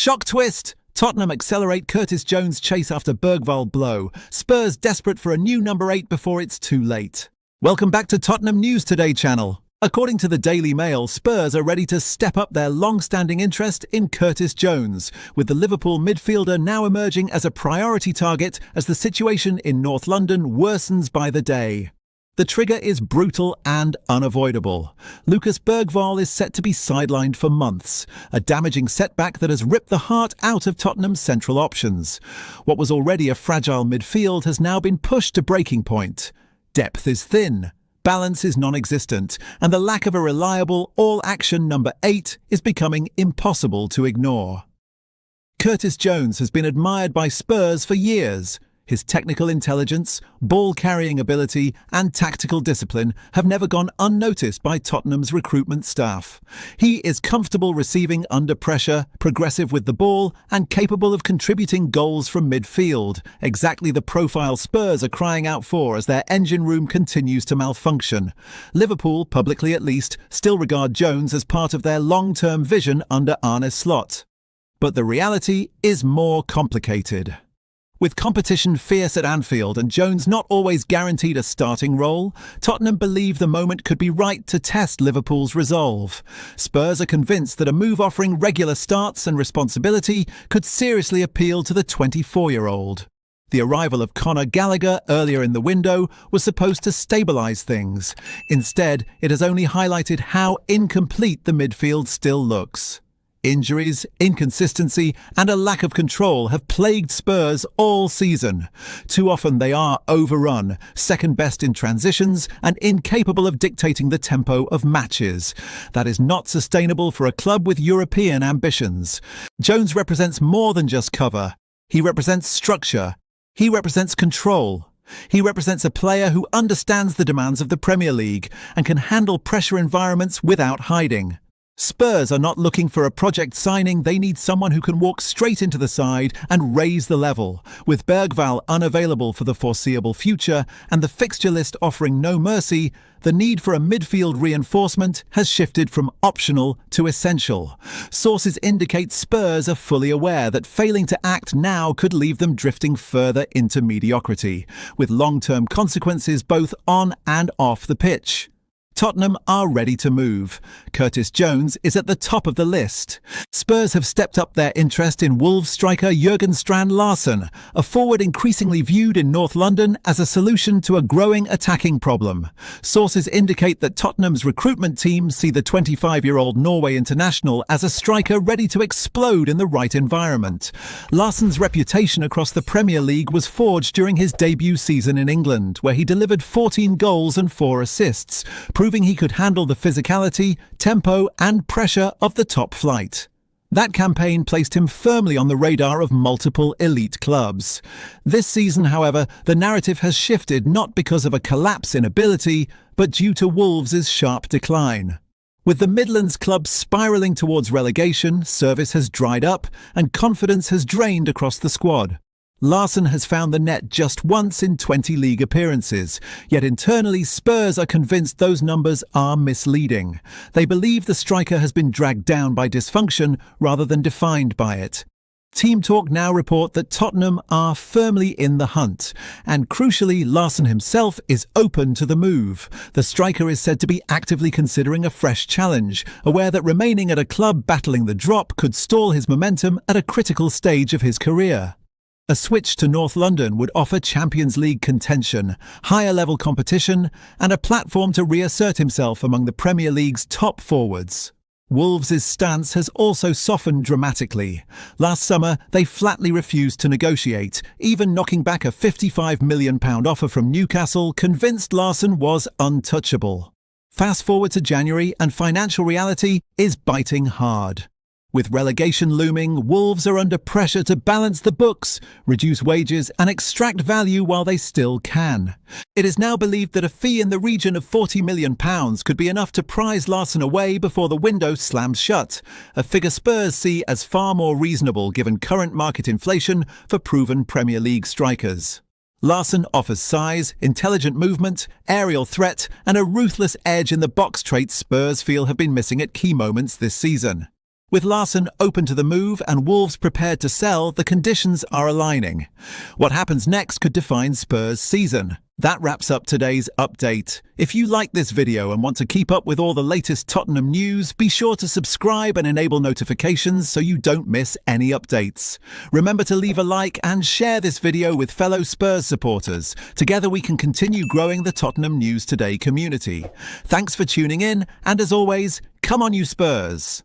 Shock twist! Tottenham accelerate Curtis Jones' chase after Bergvall blow. Spurs desperate for a new number 8 before it's too late. Welcome back to Tottenham News Today channel. According to the Daily Mail, Spurs are ready to step up their long-standing interest in Curtis Jones, with the Liverpool midfielder now emerging as a priority target as the situation in North London worsens by the day. The trigger is brutal and unavoidable. Lucas Bergvall is set to be sidelined for months, a damaging setback that has ripped the heart out of Tottenham's central options. What was already a fragile midfield has now been pushed to breaking point. Depth is thin, balance is non-existent, and the lack of a reliable, all-action number 8 is becoming impossible to ignore. Curtis Jones has been admired by Spurs for years. His technical intelligence, ball-carrying ability and tactical discipline have never gone unnoticed by Tottenham's recruitment staff. He is comfortable receiving under pressure, progressive with the ball and capable of contributing goals from midfield, exactly the profile Spurs are crying out for as their engine room continues to malfunction. Liverpool, publicly at least, still regard Jones as part of their long-term vision under Arne Slot. But the reality is more complicated. With competition fierce at Anfield and Jones not always guaranteed a starting role, Tottenham believe the moment could be right to test Liverpool's resolve. Spurs are convinced that a move offering regular starts and responsibility could seriously appeal to the 24-year-old. The arrival of Conor Gallagher earlier in the window was supposed to stabilise things. Instead, it has only highlighted how incomplete the midfield still looks. Injuries, inconsistency and a lack of control have plagued Spurs all season. Too often they are overrun, second best in transitions and incapable of dictating the tempo of matches. That is not sustainable for a club with European ambitions. Jones represents more than just cover. He represents structure. He represents control. He represents a player who understands the demands of the Premier League and can handle pressure environments without hiding. Spurs are not looking for a project signing, they need someone who can walk straight into the side and raise the level. With Bergvall unavailable for the foreseeable future and the fixture list offering no mercy, the need for a midfield reinforcement has shifted from optional to essential. Sources indicate Spurs are fully aware that failing to act now could leave them drifting further into mediocrity, with long-term consequences both on and off the pitch. Tottenham are ready to move. Curtis Jones is at the top of the list. Spurs have stepped up their interest in Wolves striker Jurgen Strand Larsen, a forward increasingly viewed in North London as a solution to a growing attacking problem. Sources indicate that Tottenham's recruitment team see the 25-year-old Norway international as a striker ready to explode in the right environment. Larsen's reputation across the Premier League was forged during his debut season in England, where he delivered 14 goals and 4 assists, proving he could handle the physicality, tempo and pressure of the top flight. That campaign placed him firmly on the radar of multiple elite clubs. This season, however, the narrative has shifted not because of a collapse in ability, but due to Wolves' sharp decline. With the Midlands club spiralling towards relegation, service has dried up and confidence has drained across the squad. Larsen has found the net just once in 20 league appearances, yet internally Spurs are convinced those numbers are misleading. They believe the striker has been dragged down by dysfunction rather than defined by it. Team Talk now report that Tottenham are firmly in the hunt, and crucially Larsen himself is open to the move. The striker is said to be actively considering a fresh challenge, aware that remaining at a club battling the drop could stall his momentum at a critical stage of his career. A switch to North London would offer Champions League contention, higher-level competition, and a platform to reassert himself among the Premier League's top forwards. Wolves' stance has also softened dramatically. Last summer, they flatly refused to negotiate, even knocking back a £55 million offer from Newcastle, convinced Larsen was untouchable. Fast forward to January, and financial reality is biting hard. With relegation looming, Wolves are under pressure to balance the books, reduce wages and extract value while they still can. It is now believed that a fee in the region of £40 million could be enough to prize Larsen away before the window slams shut, a figure Spurs see as far more reasonable given current market inflation for proven Premier League strikers. Larsen offers size, intelligent movement, aerial threat and a ruthless edge in the box traits Spurs feel have been missing at key moments this season. With Larson open to the move and Wolves prepared to sell, the conditions are aligning. What happens next could define Spurs' season. That wraps up today's update. If you like this video and want to keep up with all the latest Tottenham news, be sure to subscribe and enable notifications so you don't miss any updates. Remember to leave a like and share this video with fellow Spurs supporters. Together we can continue growing the Tottenham News Today community. Thanks for tuning in, and as always, come on you Spurs!